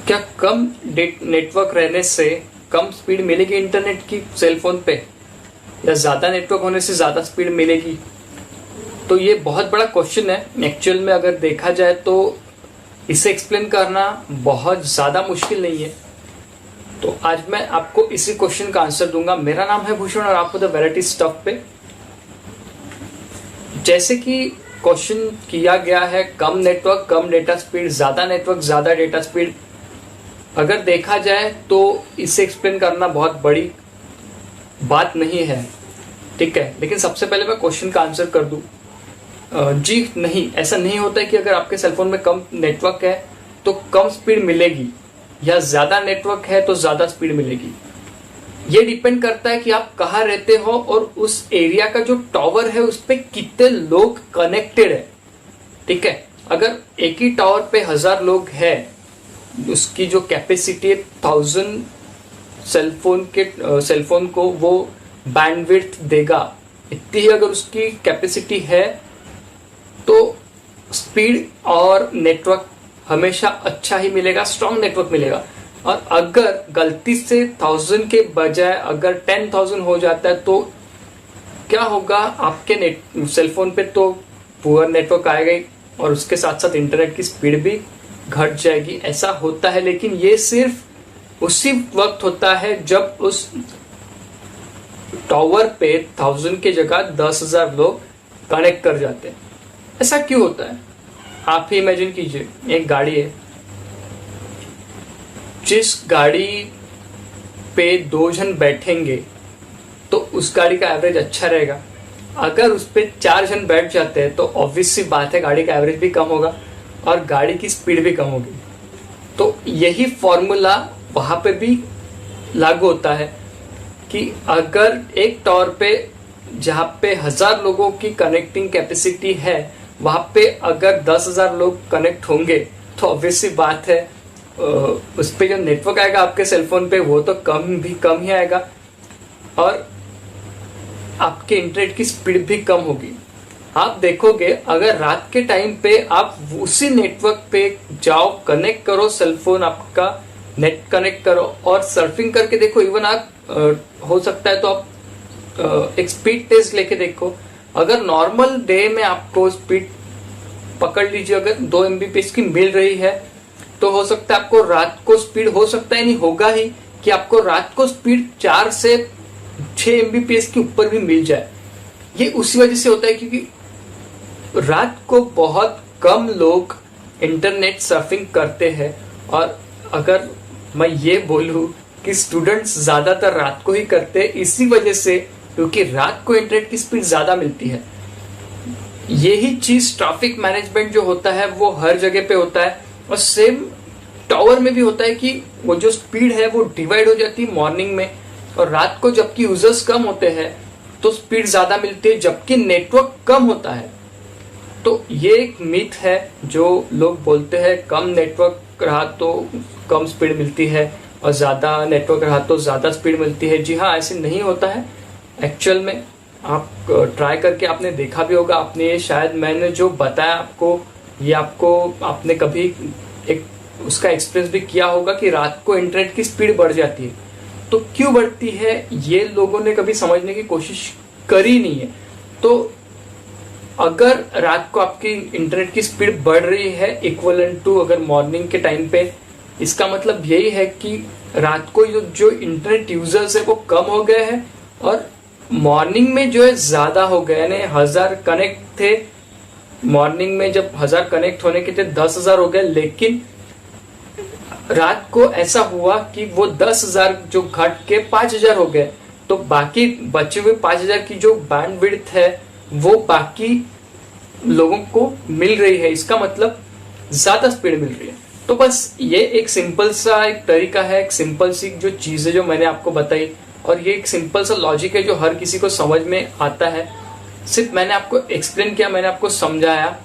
क्या कम नेटवर्क रहने से कम स्पीड मिलेगी इंटरनेट की सेलफोन पे, या ज्यादा नेटवर्क होने से ज्यादा स्पीड मिलेगी? तो ये बहुत बड़ा क्वेश्चन है। एक्चुअल में अगर देखा जाए तो इसे एक्सप्लेन करना बहुत ज्यादा मुश्किल नहीं है। तो आज मैं आपको इसी क्वेश्चन का आंसर दूंगा। मेरा नाम है भूषण और आपको द वैरायटी स्टफ पे। जैसे कि क्वेश्चन किया गया है, कम नेटवर्क कम डेटा स्पीड, ज्यादा नेटवर्क ज्यादा डेटा स्पीड। अगर देखा जाए तो इसे एक्सप्लेन करना बहुत बड़ी बात नहीं है, ठीक है। लेकिन सबसे पहले मैं क्वेश्चन का आंसर कर दूं। जी नहीं, ऐसा नहीं होता है कि अगर आपके सेलफोन में कम नेटवर्क है तो कम स्पीड मिलेगी, या ज्यादा नेटवर्क है तो ज्यादा स्पीड मिलेगी। ये डिपेंड करता है कि आप कहाँ रहते हो और उस एरिया का जो टावर है उस पे कितने लोग कनेक्टेड है, ठीक है। अगर एक ही टावर पे 1000 लोग हैं, उसकी जो कैपेसिटी है 1000 सेलफोन को वो बैंडविड्थ देगा, इतनी ही अगर उसकी कैपेसिटी है तो स्पीड और नेटवर्क हमेशा अच्छा ही मिलेगा, स्ट्रॉन्ग नेटवर्क मिलेगा। और अगर गलती से 1000 के बजाय अगर 10,000 हो जाता है तो क्या होगा, आपके सेलफोन पे तो पुअर नेटवर्क आएगा ही, और उसके साथ साथ इंटरनेट की स्पीड भी घट जाएगी। ऐसा होता है, लेकिन ये सिर्फ उसी वक्त होता है जब उस टावर पे 1000 की जगह 10,000 लोग कनेक्ट कर जाते हैं। ऐसा क्यों होता है? आप ही इमेजिन कीजिए, एक गाड़ी है, जिस गाड़ी पे 2 जन बैठेंगे तो उस गाड़ी का एवरेज अच्छा रहेगा। अगर उस पे 4 जन बैठ जाते हैं तो ऑब्वियस सी बात है गाड़ी का एवरेज भी कम होगा और गाड़ी की स्पीड भी कम होगी। तो यही फॉर्मूला वहां पे भी लागू होता है कि अगर एक टावर पे जहां पे 1000 लोगों की कनेक्टिंग कैपेसिटी है, वहां पे अगर 10,000 लोग कनेक्ट होंगे तो ऑब्वियस सी बात है उस पे जो नेटवर्क आएगा आपके सेलफोन पे वो तो कम ही आएगा, और आपके इंटरनेट की स्पीड भी कम होगी। आप देखोगे अगर रात के टाइम पे आप उसी नेटवर्क पे जाओ, कनेक्ट करो सेलफोन, आपका नेट कनेक्ट करो और सर्फिंग करके देखो। इवन आप हो सकता है तो आप एक स्पीड टेस्ट लेके देखो। अगर नॉर्मल डे में आपको स्पीड पकड़ लीजिए, अगर 2 MBPS की मिल रही है तो हो सकता है आपको रात को स्पीड, हो सकता है नहीं होगा ही, कि आपको रात को स्पीड 4 से 6 MBPS के ऊपर भी मिल जाए। ये उसी वजह से होता है क्योंकि रात को बहुत कम लोग इंटरनेट सर्फिंग करते हैं। और अगर मैं ये बोलूं कि स्टूडेंट्स ज्यादातर रात को ही करते हैं, इसी वजह से क्योंकि रात को इंटरनेट की स्पीड ज्यादा मिलती है। यही चीज ट्रैफिक मैनेजमेंट जो होता है वो हर जगह पे होता है, और सेम टावर में भी होता है कि वो जो स्पीड है वो डिवाइड हो जाती है मॉर्निंग में और रात को, जबकि यूजर्स कम होते हैं तो स्पीड ज्यादा मिलती है, जबकि नेटवर्क कम होता है। तो ये एक मिथ है जो लोग बोलते हैं कम नेटवर्क रहा तो कम स्पीड मिलती है और ज्यादा नेटवर्क रहा तो ज्यादा स्पीड मिलती है। जी हाँ, ऐसे नहीं होता है एक्चुअल में। आप ट्राई करके आपने देखा भी होगा, आपने ये शायद मैंने जो बताया आपको, ये आपने कभी एक उसका एक्सपीरियंस भी किया होगा कि रात को इंटरनेट की स्पीड बढ़ जाती है। तो क्यों बढ़ती है ये लोगों ने कभी समझने की कोशिश करी नहीं है। तो अगर रात को आपकी इंटरनेट की स्पीड बढ़ रही है इक्वलेंट टू अगर मॉर्निंग के टाइम पे, इसका मतलब यही है कि रात को जो इंटरनेट यूजर्स है वो कम हो गए हैं और मॉर्निंग में जो है ज्यादा हो गए। यानी 1000 कनेक्ट थे मॉर्निंग में, जब 1000 कनेक्ट होने के थे 10,000 हो गए, लेकिन रात को ऐसा हुआ कि वो 10,000 जो घट के 5,000 हो गए। तो बाकी बचे हुए 5,000 की जो बैंडविड्थ है वो बाकी लोगों को मिल रही है। इसका मतलब ज्यादा स्पीड मिल रही है। तो बस ये एक सिंपल सा एक तरीका है, एक सिंपल सी जो चीज है जो मैंने आपको बताई, और ये एक सिंपल सा लॉजिक है जो हर किसी को समझ में आता है। सिर्फ मैंने आपको एक्सप्लेन किया, मैंने आपको समझाया,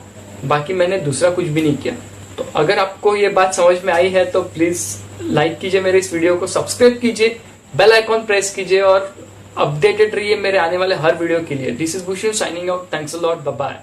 बाकी मैंने दूसरा कुछ भी नहीं किया। तो अगर आपको ये बात समझ में आई है तो प्लीज लाइक कीजिए मेरे इस वीडियो को, सब्सक्राइब कीजिए, बेल आइकॉन प्रेस कीजिए और अपडेटेड रहिए मेरे आने वाले हर वीडियो के लिए। This is Bhushan signing out. Thanks a lot, bye bye.